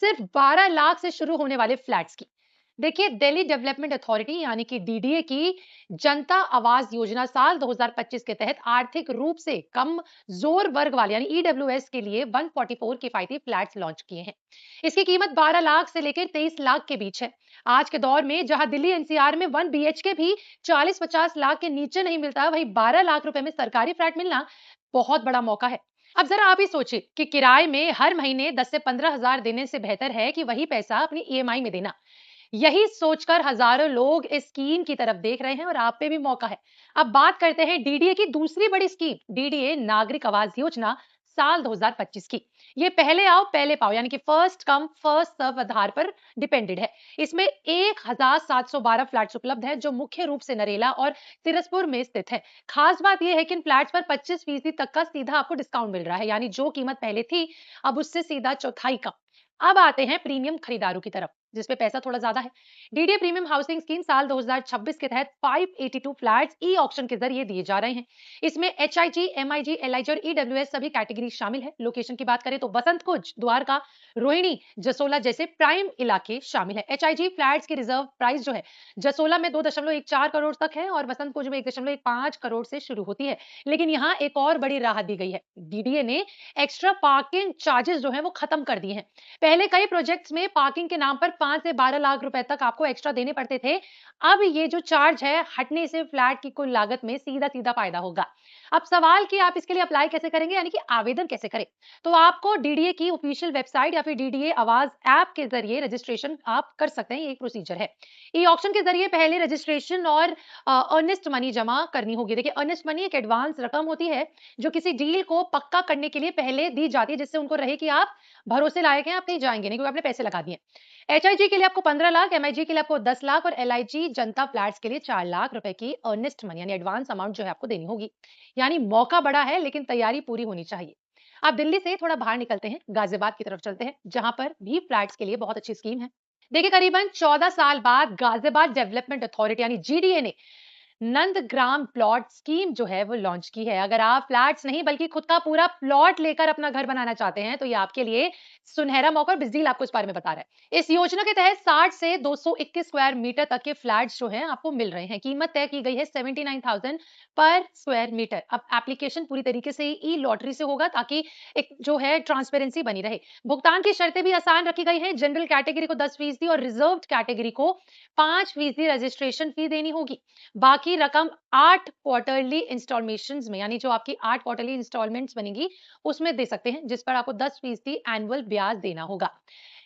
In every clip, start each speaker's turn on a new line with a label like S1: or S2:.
S1: सिर्फ 12 लाख से शुरू होने वाले फ्लैट्स की। देखिए, दिल्ली डेवलपमेंट अथॉरिटी यानी कि डीडीए की जनता आवास योजना साल 2025 के तहत आर्थिक रूप से कम जोर वर्ग वाले यानी ईडब्ल्यूएस के लिए 144 किफायती फ्लैट्स लॉन्च किए हैं। इसकी कीमत 12 लाख से लेकर 23 लाख के बीच है। आज के दौर में जहां दिल्ली एनसीआर में 1 बीएचके भी 40-50 लाख के नीचे नहीं मिलता, वहीं 12 लाख रुपए में सरकारी फ्लैट मिलना बहुत बड़ा मौका है। अब जरा आप ही सोचिए कि किराए में हर महीने 10 से 15 हजार देने से बेहतर है कि वही पैसा अपनी ईएमआई में देना। यही सोचकर हजारों लोग इस स्कीम की तरफ देख रहे हैं और आप पे भी मौका है। अब बात करते हैं डीडीए की दूसरी बड़ी स्कीम, डीडीए नागरिक आवास योजना साल 2025 की। ये पहले आओ पहले पाओ यानी कि फर्स्ट कम फर्स्ट सर्व आधार पर डिपेंडेड है। इसमें 1712 फ्लैट्स उपलब्ध हैं जो मुख्य रूप से नरेला और तिरसपुर में स्थित है। खास बात यह है कि इन फ्लैट्स पर 25% तक का सीधा आपको डिस्काउंट मिल रहा है, यानी जो कीमत पहले थी अब उससे सीधा चौथाई कम। अब आते हैं प्रीमियम खरीदारों की तरफ, जिसपे पैसा थोड़ा ज्यादा है। डीडीए प्रीमियम हाउसिंग स्कीम साल 2026 के तहत 582 फ्लैट्स ई ऑक्शन के जरिए दिए जा रहे हैं। इसमें एचआईजी, एमआईजी, एलआईजी और ईडब्ल्यूएस सभी कैटेगरी शामिल है। लोकेशन की बात करें तो बसंत कुंज, द्वारका, रोहिणी, जसोला जैसे प्राइम इलाके शामिल है। एचआईजी फ्लैट्स की रिजर्व प्राइस जो है जसोला में 2.14 करोड़ तक है और बसंत कुंज में 1.15 करोड़ से शुरू होती है। लेकिन यहाँ एक और बड़ी राहत दी गई है, डीडीए ने एक्स्ट्रा पार्किंग चार्जेस जो है वो खत्म कर दिए हैं। पहले कई प्रोजेक्ट्स में पार्किंग के नाम पर 5 से 12 लाख रुपए तक आपको एक्स्ट्रा देने पड़ते थे। अब ये जो चार्ज है हटने से फ्लैट की कुल लागत में सीधा सीधा फायदा होगा। अब सवाल कि आप इसके लिए अप्लाई कैसे करेंगे यानी कि आवेदन कैसे करें, तो आपको डीडीए की ऑफिशियल वेबसाइट या फिर डीडीए आवाज ऐप के जरिए रजिस्ट्रेशन आप कर सकते हैं। ये एक प्रोसीजर है। ई ऑक्शन के जरिए पहले रजिस्ट्रेशन और अर्नेस्ट मनी जमा करनी होगी। देखिए, अर्नेस्ट मनी एक एडवांस रकम होती है जो किसी डील को पक्का करने के लिए पहले दी जाती है, जिससे उनको रहे कि आप भरोसे लायक हैं, आप कहीं जाएंगे नहीं क्योंकि आपने पैसे लगा दिए। एचआईजी के लिए आपको 15 लाख, एमआईजी के लिए आपको 10 लाख और एलआईजी जनता फ्लैट्स के लिए 4 लाख रुपए की अर्नेस्ट मनी यानी एडवांस अमाउंट जो है आपको देनी होगी। यानी मौका बड़ा है लेकिन तैयारी पूरी होनी चाहिए। आप दिल्ली से थोड़ा बाहर निकलते हैं, गाजियाबाद की तरफ चलते हैं, जहां पर भी फ्लैट्स के लिए बहुत अच्छी स्कीम है। देखिए, करीबन 14 साल बाद गाजियाबाद डेवलपमेंट अथॉरिटी यानी जीडीए ने नंदग्राम प्लॉट स्कीम जो है वो लॉन्च की है। अगर आप फ्लैट्स नहीं बल्कि खुद का पूरा प्लॉट लेकर अपना घर बनाना चाहते हैं तो ये आपके लिए सुनहरा मौका और बिजली आपको इस बारे में बता रहा है। इस योजना के तहत 60 से 221 स्क्वायर मीटर तक के फ्लैट्स जो हैं आपको मिल रहे हैं। कीमत तय की गई है 79,000 पर स्क्वायर मीटर। अब एप्लीकेशन पूरी तरीके से ई लॉटरी से होगा ताकि एक जो है ट्रांसपेरेंसी बनी रहे। भुगतान की शर्तें भी आसान रखी गई है। जनरल कैटेगरी को 10% और रिजर्व कैटेगरी को 5% रजिस्ट्रेशन फी देनी होगी। बाकी रकम 8 क्वार्टरली इंस्टॉलमेशंस में यानी जो आपकी 8 क्वार्टरली इंस्टॉलमेंट्स बनेगी उसमें दे सकते हैं, जिस पर आपको 10% एनुअल ब्याज देना होगा।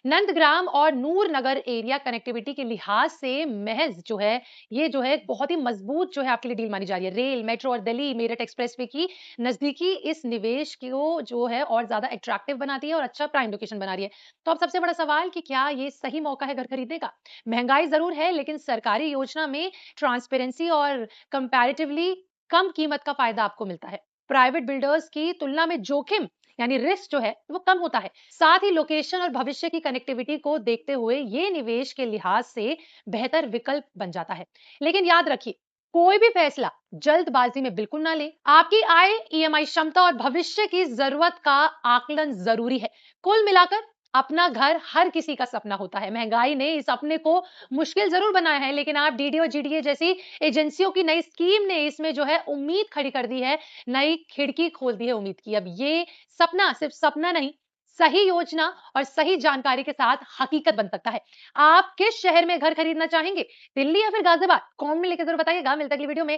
S1: नंदग्राम और नूर नगर एरिया कनेक्टिविटी के लिहाज से महज जो है ये जो है बहुत ही मजबूत जो है आपके लिए डील मानी जा रही है। रेल, मेट्रो और दिल्ली मेरठ एक्सप्रेसवे की नजदीकी इस निवेश को जो है और ज्यादा अट्रैक्टिव बनाती है और अच्छा प्राइम लोकेशन बना रही है। तो अब सबसे बड़ा सवाल कि क्या ये सही मौका है घर खरीदने का? महंगाई जरूर है लेकिन सरकारी योजना में ट्रांसपेरेंसी और कंपैरेटिवली कम कीमत का फायदा आपको मिलता है। प्राइवेट बिल्डर्स की तुलना में जोखिम यानी रिस्क जो है वो कम होता है। साथ ही लोकेशन और भविष्य की कनेक्टिविटी को देखते हुए ये निवेश के लिहाज से बेहतर विकल्प बन जाता है। लेकिन याद रखिए, कोई भी फैसला जल्दबाजी में बिल्कुल ना लें। आपकी आय, ईएमआई क्षमता और भविष्य की जरूरत का आकलन जरूरी है। कुल मिलाकर अपना घर हर किसी का सपना होता है। महंगाई ने इस सपने को मुश्किल जरूर बनाया है, लेकिन आप डीडी और जीडीए जैसी एजेंसियों की नई स्कीम ने इसमें जो है उम्मीद खड़ी कर दी है, नई खिड़की खोल दी है उम्मीद की। अब ये सपना सिर्फ सपना नहीं, सही योजना और सही जानकारी के साथ हकीकत बन सकता है। आप किस शहर में घर खरीदना चाहेंगे, दिल्ली या फिर गाजियाबाद? कमेंट में लिखकर जरूर बताइएगा। मिलते हैं अगली वीडियो में।